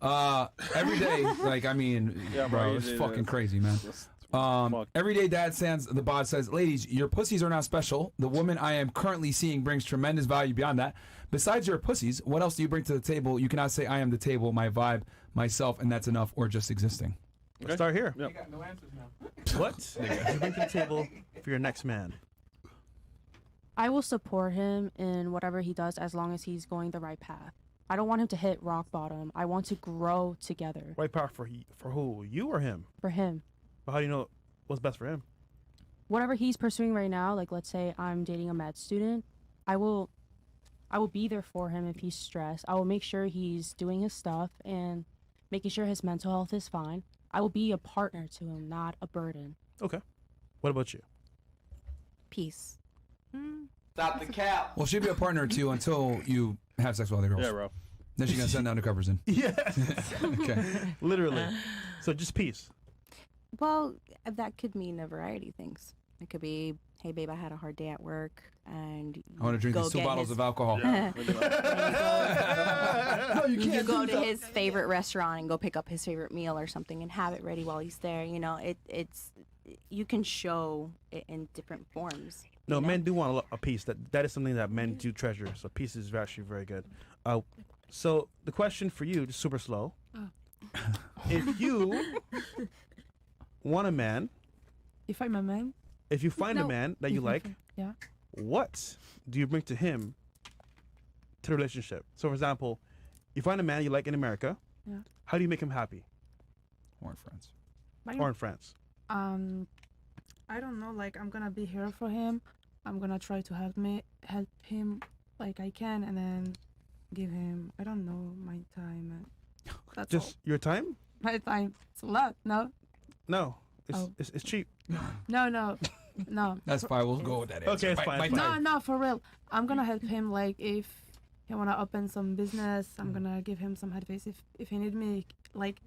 Every day, like, I mean, bro, it's fucking crazy, man. Everyday dad stands, the bod says, ladies, your pussies are not special. The woman I am currently seeing brings tremendous value beyond that. Besides your pussies, what else do you bring to the table? You cannot say I am the table, my vibe, myself, and that's enough, or just existing. Okay. Let's start here. Yep. You got no answers now. What do you bring to the table for your next man? I will support him in whatever he does as long as he's going the right path. I don't want him to hit rock bottom. I want to grow together. Right path for who? You or him? For him. But how do you know what's best for him? Whatever he's pursuing right now, like let's say I'm dating a med student, I will be there for him if he's stressed. I will make sure he's doing his stuff and making sure his mental health is fine. I will be a partner to him, not a burden. Okay. What about you? Peace. Stop the cap. Well, she'd be a partner to you until you have sex with other girls. Yeah, bro. Then she's gonna send down the covers in. Yes. Okay. Literally. So just peace. Well, that could mean a variety of things. It could be, hey, babe, I had a hard day at work, and I want to drink these 2 bottles of alcohol. Yeah. You go to his favorite restaurant and go pick up his favorite meal or something and have it ready while he's there. You know, it's you can show it in different forms. No, men do want a piece. That is something that men do treasure. So peace is actually very good. So the question for you, just super slow. If you want a man, if I'm a man, if you find a man that you like, yeah, what do you bring to him to the relationship? So, for example, you find a man you like in America. Yeah. How do you make him happy? Or in France. Or in France. I don't know. Like, I'm gonna be here for him. I'm gonna try to help him like I can, and then give him, I don't know, my time. And that's just all. Your time? My time. It's a lot. No. No. It's cheap. No. That's fine. We'll go with that answer. Okay, it's fine. No, for real. I'm gonna help him. Like, if he wanna open some business, I'm gonna give him some advice. If he need me, like,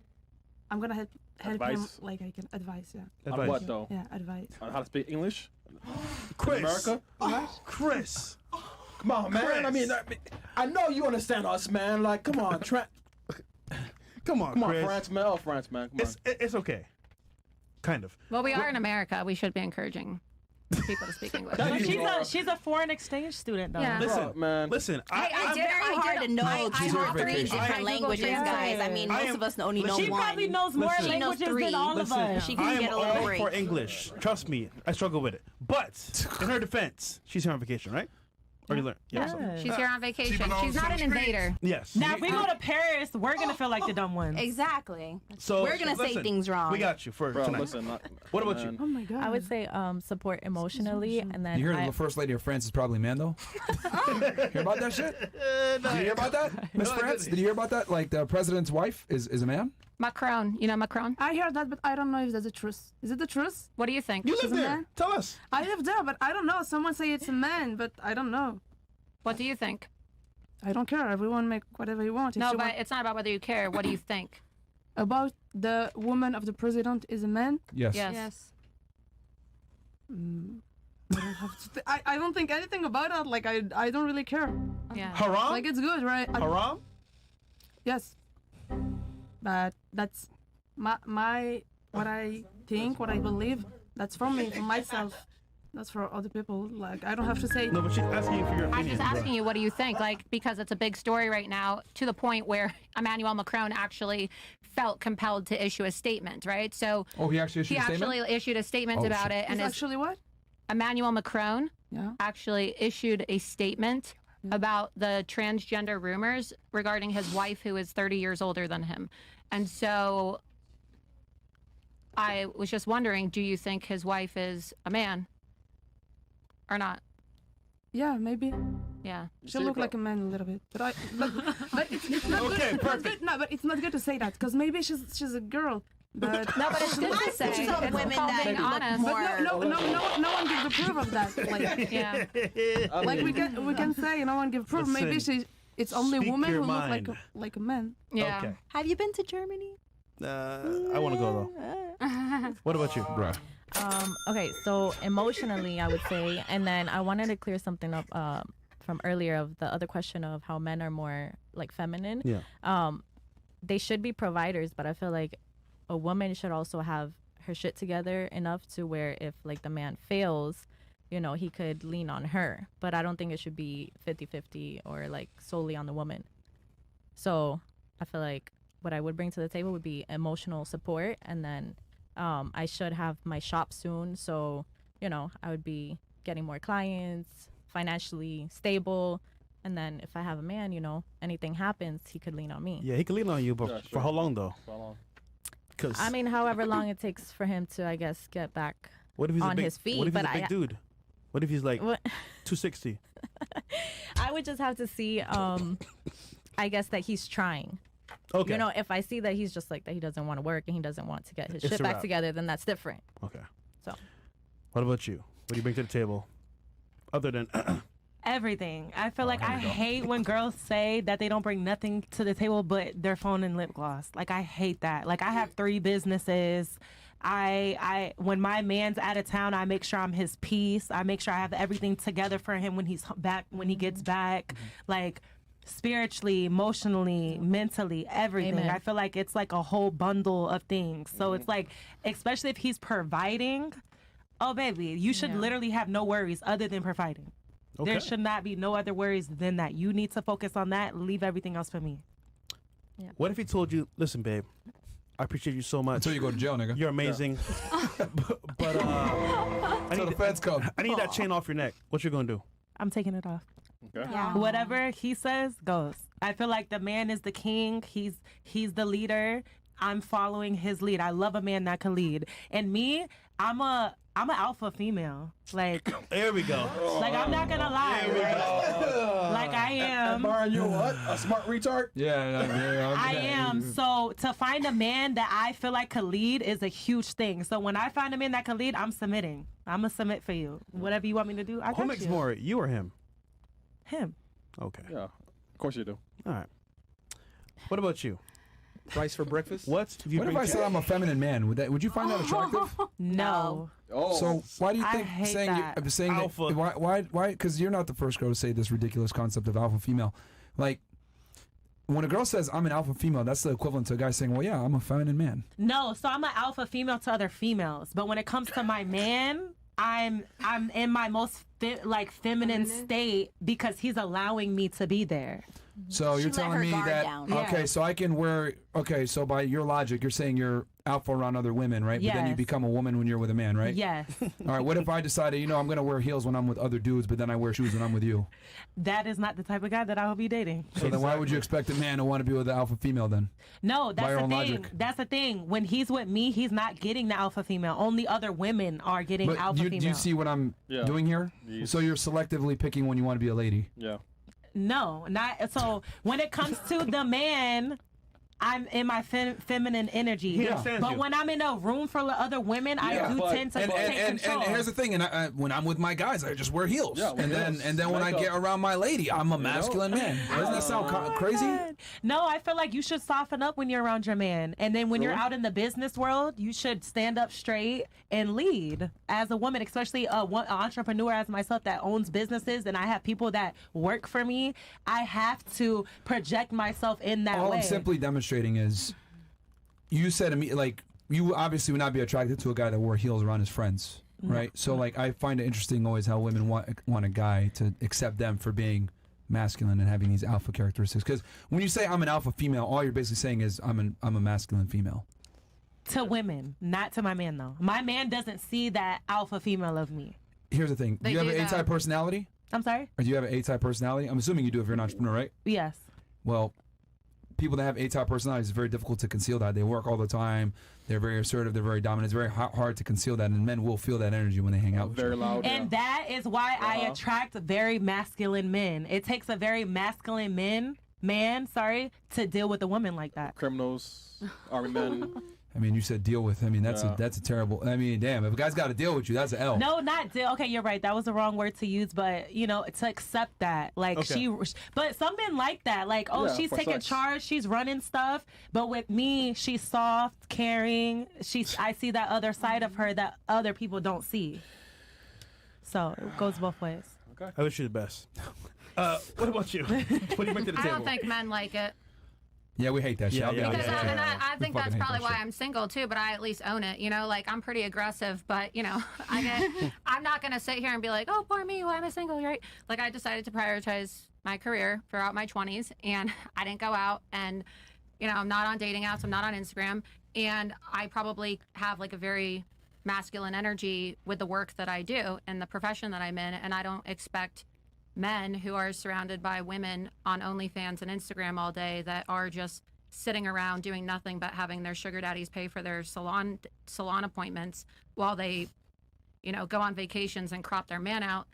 I'm gonna help Advice? him. Like, I can advise. Yeah. Advice. On what though? Yeah, advice. On how to speak English? Chris. In America? Chris. Come on, man. Chris. I mean, I know you understand us, man. Like, come on, Come on, Chris. France, man. Oh, France, man. Come on. It's okay. Kind of. Well, we are in America. We should be encouraging people to speak English. She's a foreign exchange student, though. Yeah. Listen. It's very hard to know 2 or 3 different languages, guys. I mean, most of us only know she one. probably knows more She knows languages 3. than all of us. She I can am get a little all break. for English. Trust me, I struggle with it. But in her defense, she's here on vacation, right? Or you learn? Yeah. She's here on vacation. She's not an invader. Yes. Now, if we go to Paris, we're gonna feel like the dumb ones. Exactly. So we're gonna say things wrong. We got you for Bro, tonight. listen, what about you? Oh my god. I would say support emotionally, and then You hear the first lady of France is probably Mando? Hear about that shit? Did you hear about that, Miss France? Did you hear about that? Like, the president's wife is a man? Macron. You know Macron? I heard that, but I don't know if that's the truth. Is it the truth? What do you think? You live She's a there. man? Tell us. I live there, but I don't know. Someone say it's a man, but I don't know. What do you think? I don't care. Everyone make whatever you want. If No, you but want it's not about whether you care. What do you think? about the woman of the president is a man. Yes. Yes. I don't have to. I don't think anything about that. Like, I don't really care. Yeah. Haram? Like, it's good, right? Haram? Yes. But that's my what I think, what I believe. That's for me, for myself. That's for other people. Like, I don't have to say. No, but she's asking you for your opinion. I'm just asking you, what do you think? Like, because it's a big story right now, to the point where Emmanuel Macron actually felt compelled to issue a statement, right? So he actually issued a statement? He actually issued a statement about it. And actually what? Emmanuel Macron actually issued a statement about the transgender rumors regarding his wife, who is 30 years older than him. And so I was just wondering, do you think his wife is a man? Or not? Yeah, maybe. Yeah. She look like a man a little bit, but it's not good. Okay, perfect. No, but it's not good to say that, because maybe she's a girl. But no, but it's good to say. It's all women that being look honest. more. No one gives the proof of that. Like, yeah. Like we can say no one gives proof. Listen, Maybe it's only speak women your who mind. look like a man. Yeah. Okay. Have you been to Germany? I want to go though. What about you, bro? Okay, so emotionally, I would say, and then I wanted to clear something up from earlier of the other question of how men are more like feminine. Yeah. they should be providers, but I feel like a woman should also have her shit together enough to where if like the man fails, you know, he could lean on her. But I don't think it should be 50-50 or like solely on the woman. So I feel like what I would bring to the table would be emotional support, and then I should have my shop soon, so you know, I would be getting more clients, financially stable, and then if I have a man, you know, anything happens, he could lean on me. Yeah, he could lean on you, but for how long though? For how long? Because I mean, however long it takes for him to, I guess, get back what if he's on a big, his feet. What if he's but a big dude? What if he's like what? 260? I would just have to see, I guess, that he's trying. Okay. You know, if I see that he's just like that, he doesn't want to work and he doesn't want to get his It's shit a back wrap. together, then that's different. Okay. So. What about you? What do you bring to the table? Other than Everything. I feel like I hate when girls say that they don't bring nothing to the table but their phone and lip gloss. Like, I hate that. Like, I have 3 businesses. When my man's out of town, I make sure I'm his piece. I make sure I have everything together for him when he's back, when he gets back. Like, spiritually, emotionally, mentally, everything. Amen. I feel like it's like a whole bundle of things. So it's like, especially if he's providing, oh baby, you should literally have no worries other than providing. Okay. There should not be no other worries than that. You need to focus on that. Leave everything else for me. What if he told you, listen, babe, I appreciate you so much. Until you go to jail, nigga. You're amazing. but I need the feds come. I need that chain off your neck. What you gonna do? I'm taking it off. Okay. Yeah. Whatever he says goes. I feel like the man is the king. He's the leader. I'm following his lead. I love a man that can lead. And me, I'm an alpha female. Like, There we go. like I'm not gonna lie. Like I am. Myron, you what? A smart retard? Yeah. I am. So to find a man that I feel like could lead is a huge thing. So when I find a man that can lead, I'm submitting. I'm gonna submit for you. Whatever you want me to do, I Who got makes you. more, you or him? Him. Okay. Yeah. Of course you do. All right. What about you? Rice for breakfast? What? What if I said I'm a feminine man? Would you find that attractive? No. Oh. So why do you I think hate saying that. saying Alpha. that, why because you're not the first girl to say this ridiculous concept of alpha female. Like when a girl says I'm an alpha female, that's the equivalent to a guy saying, well, yeah, I'm a feminine man. No, so I'm an alpha female to other females, but when it comes to my man, I'm in my most feminine state because he's allowing me to be there. So you're She let telling her me guard that down. okay, Yeah. so I can wear so by your logic, you're saying you're alpha around other women, right? But then you Yes. become a woman when you're with a man, right? Yes, All right. What if I decided, I'm going to wear heels when I'm with other dudes, but then I wear shoes when I'm with you? that is not the type of guy that I will be dating. So then why would you expect a man to want to be with the alpha female then? No, By that's your the own thing. logic. That's the thing. When he's with me, he's not getting the alpha female. Only other women are getting But alpha female. do you see what I'm doing here? Yes. So you're selectively picking when you want to be a lady. Yeah. No, not so. When it comes to the man, I'm in my feminine energy. He understands But you. when I'm in a room full of other women, I do tend to take control. And here's the thing. And when I'm with my guys, I just wear heels. Yeah, and then when I get around my lady, I'm a masculine man. Doesn't that sound crazy? No, I feel like you should soften up when you're around your man. And then when you're out in the business world, you should stand up straight and lead as a woman, especially an entrepreneur as myself that owns businesses and I have people that work for me. I have to project myself in that All way. I'm simply demonstrating is you said to me, like, you obviously would not be attracted to a guy that wore heels around his friends, right? So, like, I find it interesting always how women want a guy to accept them for being masculine and having these alpha characteristics. Because when you say I'm an alpha female, all you're basically saying is I'm a masculine female. To women, not to my man, though. My man doesn't see that alpha female of me. Here's the thing. Do you have an A-type personality? I'm sorry? Or do you have an A-type personality? I'm assuming you do if you're an entrepreneur, right? Yes. Well, people that have A-type personalities, it's very difficult to conceal that. They work all the time. They're very assertive. They're very dominant. It's very hard to conceal that, and men will feel that energy when they hang out with you. Very loud. And that is why I attract very masculine men. It takes a very masculine man, to deal with a woman like that. Criminals, army men. I mean, you said deal with. I mean, that's a terrible. I mean, damn. If a guy's got to deal with you, that's an L. No, not deal. Okay, you're right. That was the wrong word to use, but to accept that, like but some men like that, like she's for taking sex. charge, she's running stuff. But with me, she's soft, caring. I see that other side of her that other people don't see. So it goes both ways. Okay. I wish you the best. What about you? What do you bring to the I table? don't think men like it. Yeah, we hate that shit. Because I think that's probably why I'm single too, but I at least own it. You know, like I'm pretty aggressive, but you know, I'm not gonna sit here and be like, oh, poor me, why am I single, right? Like I decided to prioritize my career throughout my 20s, and I didn't go out, and you know, I'm not on dating apps, I'm not on Instagram, and I probably have like a very masculine energy with the work that I do and the profession that I'm in, and I don't expect men who are surrounded by women on OnlyFans and Instagram all day that are just sitting around doing nothing but having their sugar daddies pay for their salon appointments while they, you know, go on vacations and crop their man out.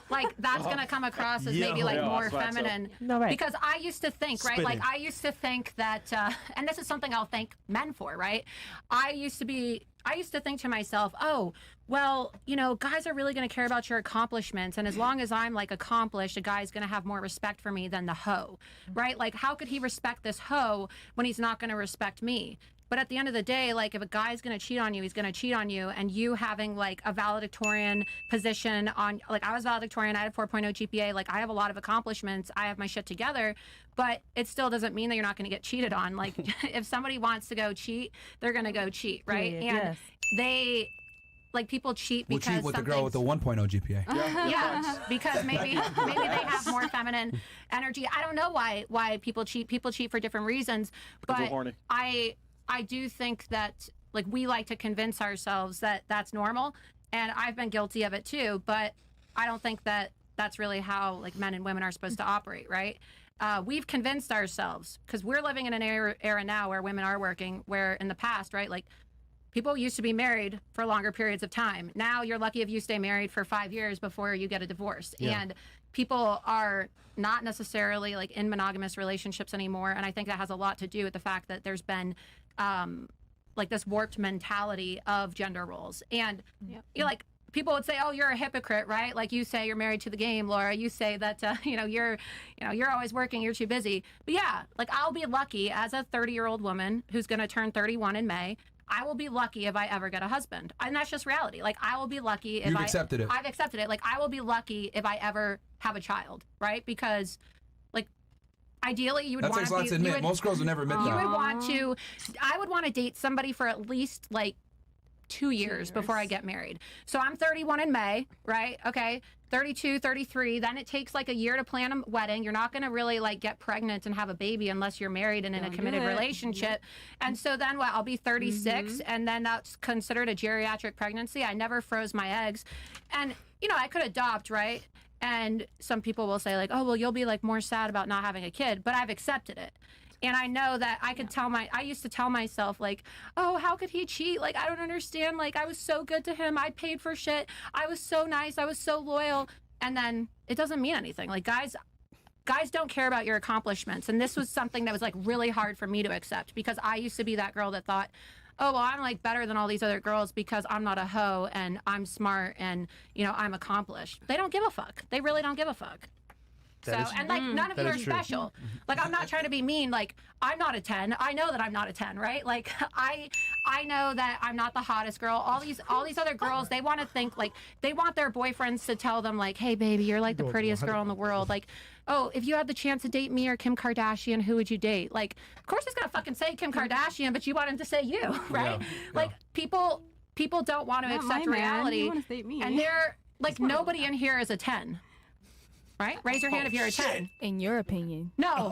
Like that's gonna come across as maybe like more feminine. No, right. Because I used to think, right? Like I used to think that, and this is something I'll thank men for, right? I used to think to myself, oh, well, you know, guys are really going to care about your accomplishments. And as long as I'm like accomplished, a guy's going to have more respect for me than the hoe, right? Like, how could he respect this hoe when he's not going to respect me? But at the end of the day, like if a guy's going to cheat on you, he's going to cheat on you. And you having like a valedictorian position on, like I was valedictorian, I had a 4.0 GPA. Like I have a lot of accomplishments. I have my shit together, but it still doesn't mean that you're not going to get cheated on. Like if somebody wants to go cheat, they're going to go cheat, right? And they, like people cheat because cheat with the girl with the 1.0 GPA. Yeah, because maybe they have more feminine energy. I don't know why people cheat. People cheat for different reasons, but I do think that like we like to convince ourselves that that's normal, and I've been guilty of it too. But I don't think that that's really how like men and women are supposed to operate, right? We've convinced ourselves because we're living in an era now where women are working, where in the past, right, like people used to be married for longer periods of time. Now you're lucky if you stay married for 5 years before you get a divorce. Yeah. And people are not necessarily like in monogamous relationships anymore. And I think that has a lot to do with the fact that there's been like this warped mentality of gender roles. And you're like, people would say, oh, you're a hypocrite, right? Like you say you're married to the game, Laura. You say that, you're always working, you're too busy. But yeah, like I'll be lucky as a 30-year-old woman who's going to turn 31 in May. I will be lucky if I ever get a husband. And that's just reality. Like, I will be lucky if You've accepted it. I've accepted it. Like, I will be lucky if I ever have a child, right? Because, like, ideally, you would want to... That's a lot to admit. Most girls would never admit that. You would want to... I would want to date somebody for at least, like, 2 years before I get married. So I'm 31 in May, right? Okay. 32, 33. Then it takes like a year to plan a wedding. You're not going to really like get pregnant and have a baby unless you're married and in a committed relationship. And so then I'll be 36 and then that's considered a geriatric pregnancy. I never froze my eggs. And, I could adopt, right? And some people will say like, oh, well, you'll be like more sad about not having a kid, but I've accepted it. And I know that I could I used to tell myself like, oh, how could he cheat? Like, I don't understand. Like, I was so good to him. I paid for shit. I was so nice. I was so loyal. And then it doesn't mean anything. Like, guys don't care about your accomplishments. And this was something that was like really hard for me to accept because I used to be that girl that thought, oh, well, I'm like better than all these other girls because I'm not a hoe and I'm smart and, I'm accomplished. They don't give a fuck. They really don't give a fuck. None of you are special. Like, I'm not trying to be mean. Like, I'm not a 10. I know that I'm not a 10, right? Like, I know that I'm not the hottest girl. All these other girls, they want to think, like, they want their boyfriends to tell them, like, hey, baby, you're, like, the prettiest girl in the world. Like, oh, if you had the chance to date me or Kim Kardashian, who would you date? Like, of course he's going to fucking say Kim Kardashian, but you want him to say you, right? Yeah. Like, people don't want to accept reality. You want to date me. And they're, like, nobody in here is a 10. Right? Raise your hand if you're a 10. In your opinion. No. I'm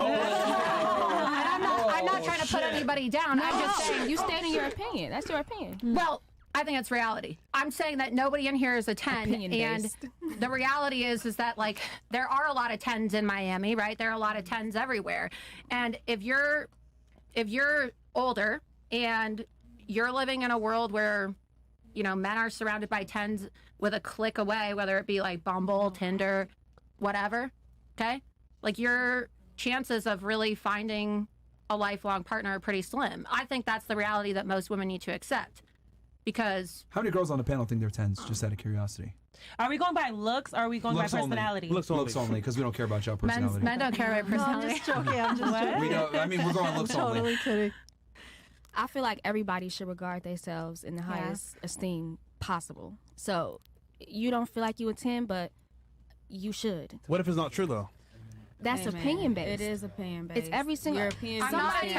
not trying to put anybody down. I'm just saying. You stand in your opinion. That's your opinion. Well, I think it's reality. I'm saying that nobody in here is a 10. And the reality is that, like, there are a lot of 10s in Miami, right? There are a lot of 10s everywhere. And if you're older and you're living in a world where, men are surrounded by 10s with a click away, whether it be like Bumble, Tinder, whatever, okay? Like, your chances of really finding a lifelong partner are pretty slim. I think that's the reality that most women need to accept. Because... How many girls on the panel think they're 10s, just out of curiosity? Are we going by looks or are we going by personality? Looks only, because we don't care about your personality. Men don't care about personality. No, I'm just joking. I'm just joking. We're going looks only. Totally kidding. I feel like everybody should regard themselves in the highest esteem possible. So, you don't feel like you a 10, but... you should. What if it's not true though? That's opinion based. It is opinion based. It's every single European. somebody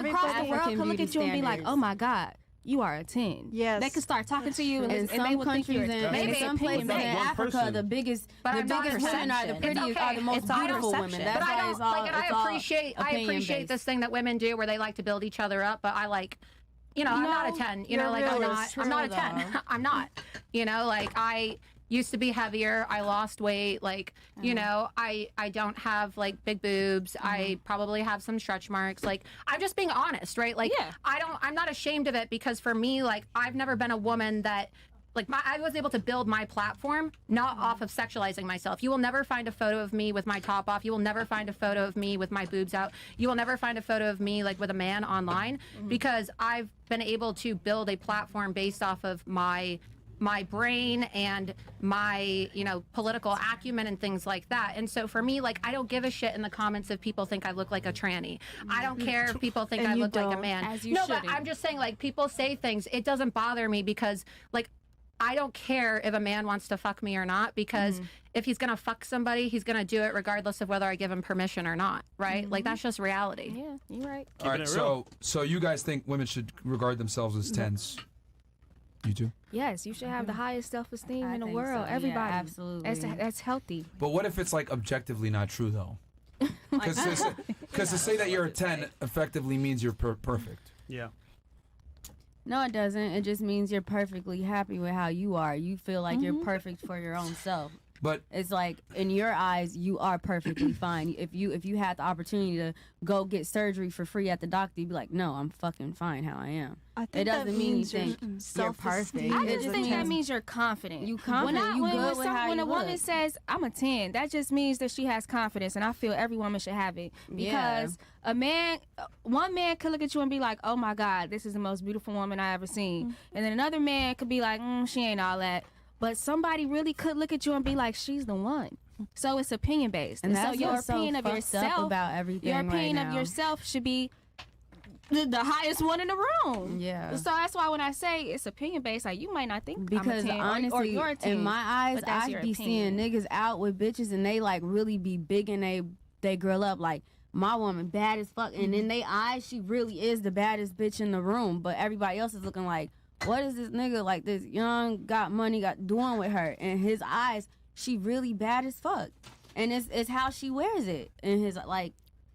across the world can look at you and be like, "Oh my God, you are a 10." Yes. They could start talking to you, and they would think you're in some places in Africa, the biggest women are the prettiest, are the most beautiful women. That's why it's all. I appreciate this thing that women do where they like to build each other up, but I like. I'm not a 10. I'm not a 10. I'm not. I used to be heavier. I lost weight. I don't have big boobs. I probably have some stretch marks. I'm just being honest, right? I'm not ashamed of it because for me, I've never been a woman that I was able to build my platform not off of sexualizing myself. You will never find a photo of me with my top off. You will never find a photo of me with my boobs out. You will never find a photo of me with a man online because I've been able to build a platform based off of my brain and my political acumen and things like that. And so for me, I don't give a shit in the comments if people think I look like a tranny. I don't care if people think I look like a man. But I'm just saying people say things. It doesn't bother me because I don't care if a man wants to fuck me or not because if he's gonna fuck somebody, he's gonna do it regardless of whether I give him permission or not, right? That's just reality. Yeah, you're right. All right, so you guys think women should regard themselves as 10s? You do? Yes, you should have the highest self-esteem in the world. So. Everybody, yeah, absolutely. That's healthy. But what if it's objectively not true though? Because to say that you're a 10 effectively means you're perfect. Yeah. No, it doesn't. It just means you're perfectly happy with how you are. You feel like you're perfect for your own self. But it's in your eyes, you are perfectly fine. If you had the opportunity to go get surgery for free at the doctor, you'd be like, no, I'm fucking fine how I am. It doesn't mean you think you're perfect. I just think that means you're confident. You confident. When a woman says I'm a 10, that just means that she has confidence, and I feel every woman should have it because one man could look at you and be like, oh my God, this is the most beautiful woman I ever seen, and then another man could be like, she ain't all that. But somebody really could look at you and be like, she's the one. So it's opinion based. And so your opinion of yourself about everything your opinion of yourself should be the highest one in the room. Yeah. So that's why when I say it's opinion based, you might not think because I'm a 10 honestly, or you're a 10, in my eyes, I be seeing niggas out with bitches and they really be big and they girl up my woman bad as fuck, and in their eyes she really is the baddest bitch in the room, but everybody else is looking like, what is this nigga this young got money doing with her? In his eyes, she really bad as fuck, and it's how she wears it in his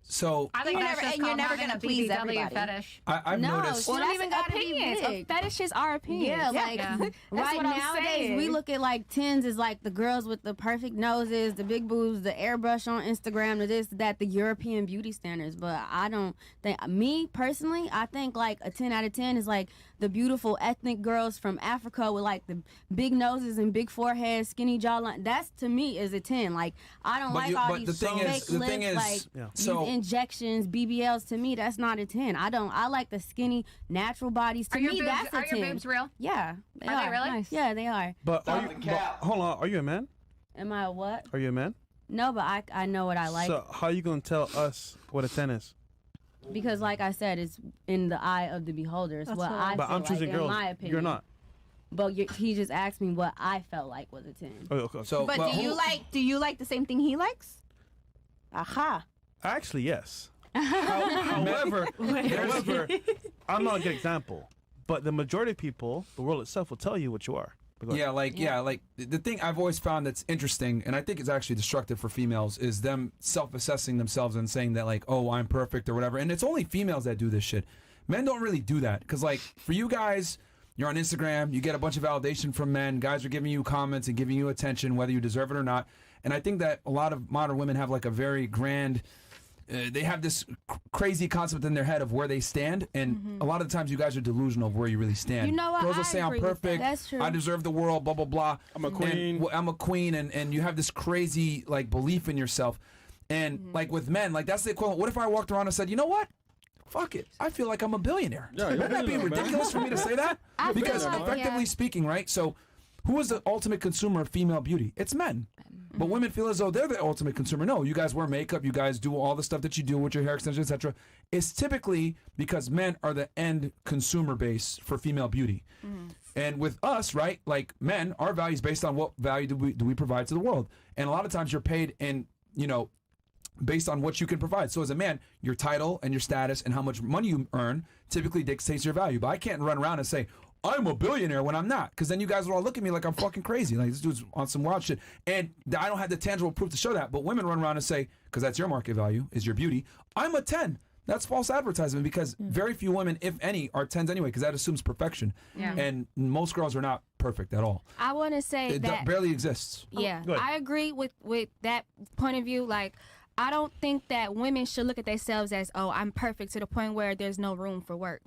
So I think you're never gonna please everybody. Fetish. I've noticed. Well, that's even opinions. Fetishes are opinions. Yeah, right nowadays we look at 10s as the girls with the perfect noses, the big boobs, the airbrush on Instagram, the this, that, the European beauty standards. But I don't think, me personally, I think a 10 out of 10 is the beautiful ethnic girls from Africa with the big noses and big foreheads, skinny jawline. That's to me is a 10. I don't all these fake lips, these injections, BBLs. To me, that's not a 10. I like the skinny, natural bodies. To me, that's a 10. Are your boobs real? Yeah. Are they really? Nice. Yeah, they are. But hold on, are you a man? Am I a what? Are you a man? No, but I know what I like. So how are you gonna tell us what a 10 is? Because like I said, it's in the eye of the beholder. It's what I feel I'm choosing girls. in my opinion. You're not. But he just asked me what I felt like was a 10. Okay. So, but do you like the same thing he likes? Aha. Actually, yes. However, I'm not a good example. But the majority of people, the world itself, will tell you what you are. Yeah, the thing I've always found that's interesting, and I think it's actually destructive for females, is them self-assessing themselves and saying that oh, I'm perfect or whatever. And it's only females that do this shit. Men don't really do that because for you guys, you're on Instagram, you get a bunch of validation from men. Guys are giving you comments and giving you attention, whether you deserve it or not. And I think that a lot of modern women have a very grand. They have this crazy concept in their head of where they stand, and a lot of the times you guys are delusional of where you really stand. You know what? Girls will say I'm perfect, That's true. I deserve the world, blah blah blah. I'm a queen. I'm a queen, and you have this crazy belief in yourself. And with men, that's the equivalent. What if I walked around and said, you know what? Fuck it. I feel like I'm a billionaire. Yeah, Wouldn't that be ridiculous for me to say that? Because effectively speaking, right? So who is the ultimate consumer of female beauty? It's men. But women feel as though they're the ultimate consumer. No, you guys wear makeup, you guys do all the stuff that you do with your hair extensions, etc. It's typically because men are the end consumer base for female beauty. And with us, right, men, our value is based on what value do we provide to the world. And a lot of times you're paid in, based on what you can provide. So as a man, your title and your status and how much money you earn typically dictates your value. But I can't run around and say, I'm a billionaire when I'm not, because then you guys will all look at me like I'm fucking crazy. Like, this dude's on some wild shit. And I don't have the tangible proof to show that. But women run around and say, because that's your market value, is your beauty, I'm a 10. That's false advertisement, because very few women, if any, are 10s anyway, because that assumes perfection. Yeah. And most girls are not perfect at all. I want to say It that barely exists. Yeah, I agree with that point of view. Like, I don't think that women should look at themselves as, oh, I'm perfect, to the point where there's no room for work.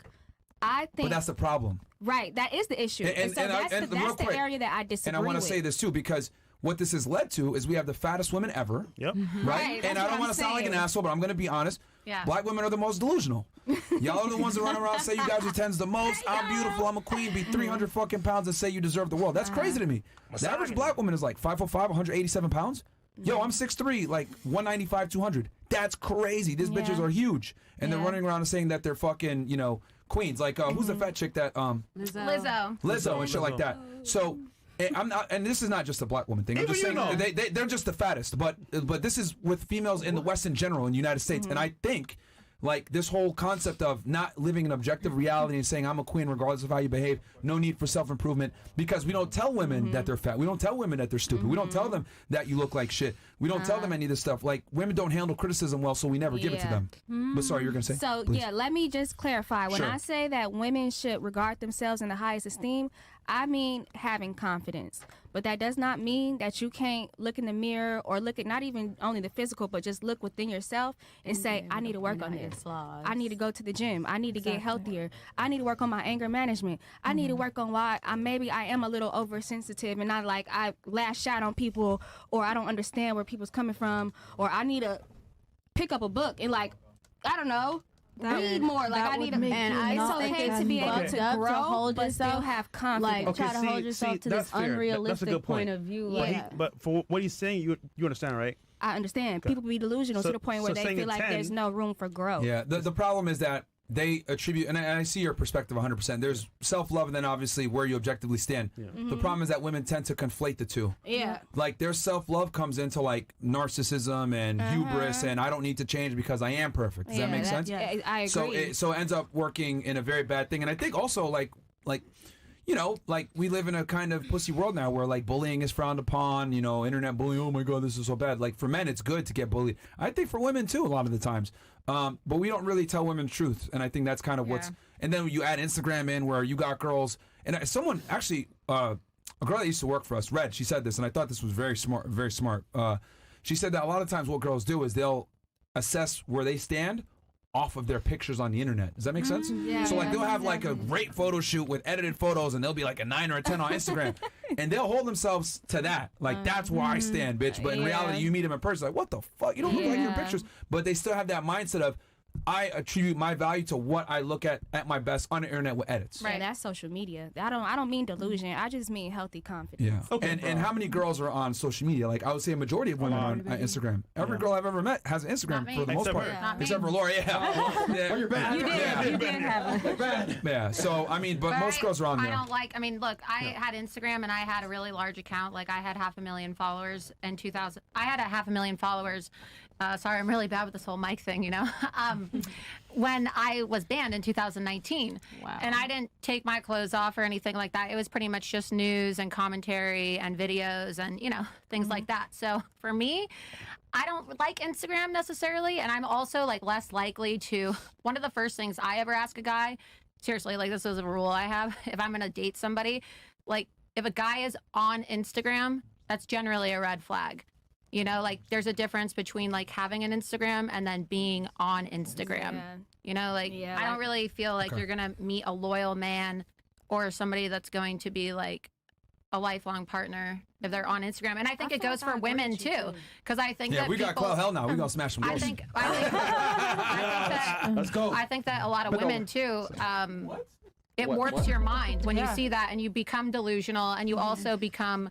I think, But that's the problem. right, that is the issue. And so that's the area that I disagree with. And I want to say this too, because what this has led to is we have the fattest women ever. Yep. Right? And I don't want to sound like an asshole, but I'm going to be honest. Yeah. Black women are the most delusional. Y'all are the ones that run around and say you guys are 10s the most. I'm beautiful. I'm a queen. Be 300 fucking pounds and say you deserve the world. That's crazy to me. The average black woman is like 5'5", 187 pounds. Yo, I'm 6'3", like 195, 200. That's crazy. These bitches are huge. And they're running around and saying that they're fucking, you know, queens. Like, who's the fat chick that... Lizzo and shit like that. So... I'm not, and this is not just a black woman thing. I'm just saying they're just the fattest. But this is with females in the West in general, in the United States. And I think, like, this whole concept of not living an objective reality and saying I'm a queen regardless of how you behave, no need for self-improvement, because we don't tell women that they're fat. We don't tell women that they're stupid. We don't tell them that you look like shit. We don't tell them any of this stuff. Like, women don't handle criticism well, so we never give it to them. But sorry, you're going to say? So, Please. let me just clarify. When Sure. I say that women should regard themselves in the highest esteem, I mean having confidence. But that does not mean that you can't look in the mirror or look at not even only the physical, but just look within yourself and say, I need to work on this. I need to go to the gym. I need to get healthier. I need to work on my anger management. I need to work on why maybe I am a little oversensitive and not like I lash out on people, or I don't understand where people's coming from, or I need to pick up a book and, like, I don't know, read more. Like, I need to, and it's okay to be able to grow, but still have confidence. Like, try to hold yourself to this unrealistic point of view. Like, but for what he's saying, you understand, right? I understand. People be delusional to the point where they feel like there's no room for growth. Yeah, the problem is that they attribute, and I see your perspective 100%. There's self-love and then obviously where you objectively stand. The problem is that women tend to conflate the two. Yeah. Like, their self-love comes into, like, narcissism and hubris, and I don't need to change because I am perfect. Does that make sense? Yeah, I agree. So it ends up working in a very bad thing. And I think also, like you know, like, we live in a kind of pussy world now where, like, bullying is frowned upon, you know, internet bullying, oh my God, this is so bad. Like, for men, it's good to get bullied. I think for women, too, a lot of the times. But we don't really tell women the truth. And I think that's kind of what's... And then you add Instagram in where you got girls... And someone, actually, a girl that used to work for us, Red, she said this, and I thought this was very smart, very smart. She said that a lot of times what girls do is they'll assess where they stand off of their pictures on the internet. Does that make sense? Yeah. So, like, they'll have like a great photo shoot with edited photos, and they'll be like a 9 or a 10 on Instagram, and they'll hold themselves to that. Like, that's where I stand, bitch. But in reality, you meet them in person, like, what the fuck? You don't look like your pictures. But they still have that mindset of, I attribute my value to what I look at my best on the internet with edits. Right, that's social media. I don't mean delusion. I just mean healthy confidence. Yeah. And how many girls are on social media? Like, I would say a majority of women are on Instagram. Every girl I've ever met has an Instagram for the most part. Except for Laura, Oh, you're bad. You did have it. Yeah. So, I mean, but most girls are on there. I don't like, I mean, look, I had Instagram and I had a really large account. Like, I had 500,000 followers in 2000. I had 500,000 followers. Sorry, I'm really bad with this whole mic thing, you know. When I was banned in 2019. Wow. And I didn't take my clothes off or anything like that. It was pretty much just news and commentary and videos and, you know, things like that. So for me, I don't like Instagram necessarily. And I'm also, like, less likely to, one of the first things I ever ask a guy, seriously, like, this is a rule I have, if I'm going to date somebody, like, if a guy is on Instagram, that's generally a red flag. You know, like, there's a difference between, like, having an Instagram and then being on Instagram. Yeah. You know, like, I don't really feel like you're going to meet a loyal man or somebody that's going to be, like, a lifelong partner if they're on Instagram. And I think it goes for women, too. Because I think that we got Cloud Hell now. We're going to smash some girls. I think that, let's go. I think that a lot of women, too, it warps your mind when you see that and you become delusional and you also become...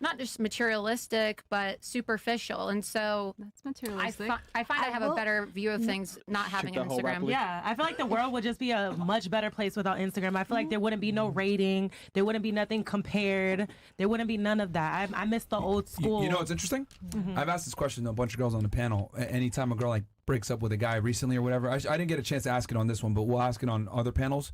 not just materialistic, but superficial. And so that's materialistic. I find I have a better view of things not having an Instagram. Yeah, I feel like the world would just be a much better place without Instagram. I feel like there wouldn't be no rating. There wouldn't be nothing compared. There wouldn't be none of that. I miss the old school. You know what's interesting? I've asked this question to a bunch of girls on the panel. Anytime a girl like breaks up with a guy recently or whatever, I didn't get a chance to ask it on this one, but we'll ask it on other panels.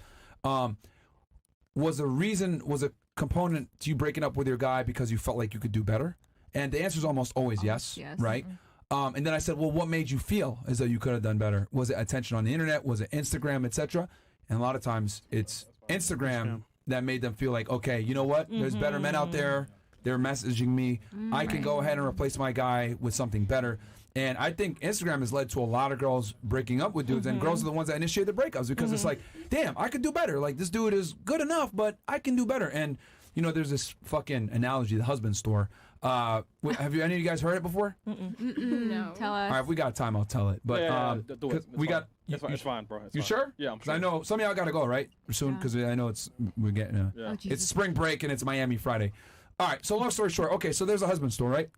Was a component to you breaking up with your guy because you felt like you could do better? And the answer is almost always yes, right? And then I said, well, what made you feel as though you could have done better? Was it attention on the internet? Was it Instagram, etc.? And a lot of times it's Instagram that made them feel like, okay, you know what? There's better men out there. They're messaging me. I can go ahead and replace my guy with something better. And I think Instagram has led to a lot of girls breaking up with dudes, and girls are the ones that initiate the breakups because it's like, damn, I could do better. Like, this dude is good enough, but I can do better. And, you know, there's this fucking analogy, the husband store. Have any of you guys heard it before? No. Tell us. All right, if we got time, I'll tell it. But do it. we got. It's fine, bro. You sure? Yeah, I'm sure. I know some of y'all got to go, right? Soon, because I know we're getting. Yeah. It's spring break and it's Miami Friday. All right, so long story short. Okay, so there's a husband store, right?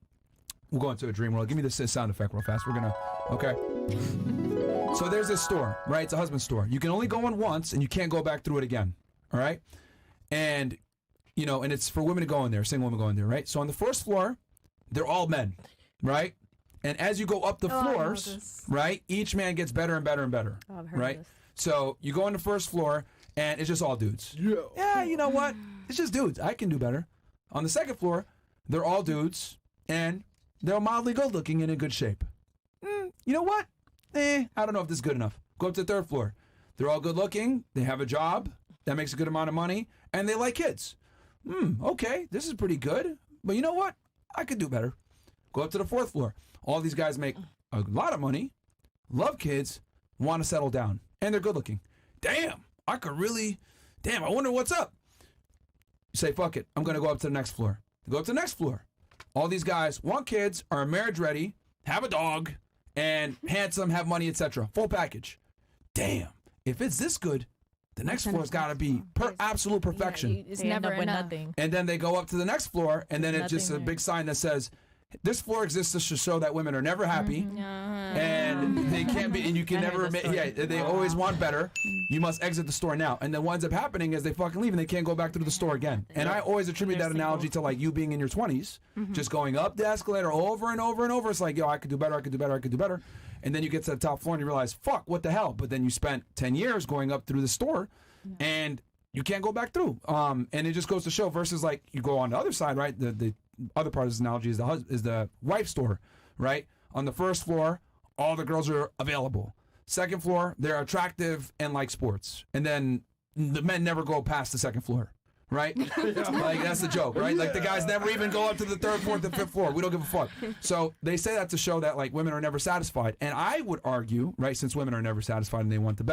We'll go into a dream world. Give me this sound effect real fast. We're gonna, okay. So there's this store, right? It's a husband store. You can only go in once, and you can't go back through it again. All right, and you know, and it's for women to go in there, single women go in there, right? So on the first floor, they're all men, right? And as you go up the floors, right, each man gets better and better and better, right? So you go on the first floor, and it's just all dudes. Yeah, you know what? It's just dudes. I can do better. On the second floor, they're all dudes, and they're mildly good looking and in good shape. You know what? I don't know if this is good enough. Go up to the third floor. They're all good looking. They have a job that makes a good amount of money, and they like kids. Okay, this is pretty good. But you know what? I could do better. Go up to the fourth floor. All these guys make a lot of money, love kids, want to settle down, and they're good looking. Damn, I wonder what's up. You say, fuck it. I'm going to go up to the next floor. Go up to the next floor. All these guys want kids, are marriage ready, have a dog, and handsome, have money, etc. Full package. Damn. If it's this good, the next floor's got to be absolute perfection. Yeah, it's never enough. Nothing. And then they go up to the next floor, and then it's just a big sign that says, this floor exists to show that women are never happy, and they can't be, and you can never admit, they always want better. You must exit the store now. And then what ends up happening is they fucking leave, and they can't go back through the store again. And I always attribute that analogy to like you being in your 20s, just going up the escalator over and over and over. It's like, yo, I could do better, I could do better, I could do better. And then you get to the top floor and you realize, fuck, what the hell? But then you spent 10 years going up through the store, and you can't go back through. And it just goes to show versus like you go on the other side, right? The other part of this analogy is the wife store, right? On the first floor, all the girls are available. Second floor, they're attractive and like sports. And then the men never go past the second floor, right? Like, that's the joke, right? Like, the guys never even go up to the third, fourth, and fifth floor. We don't give a fuck. So they say that to show that, like, women are never satisfied. And I would argue, right, since women are never satisfied and they want the best,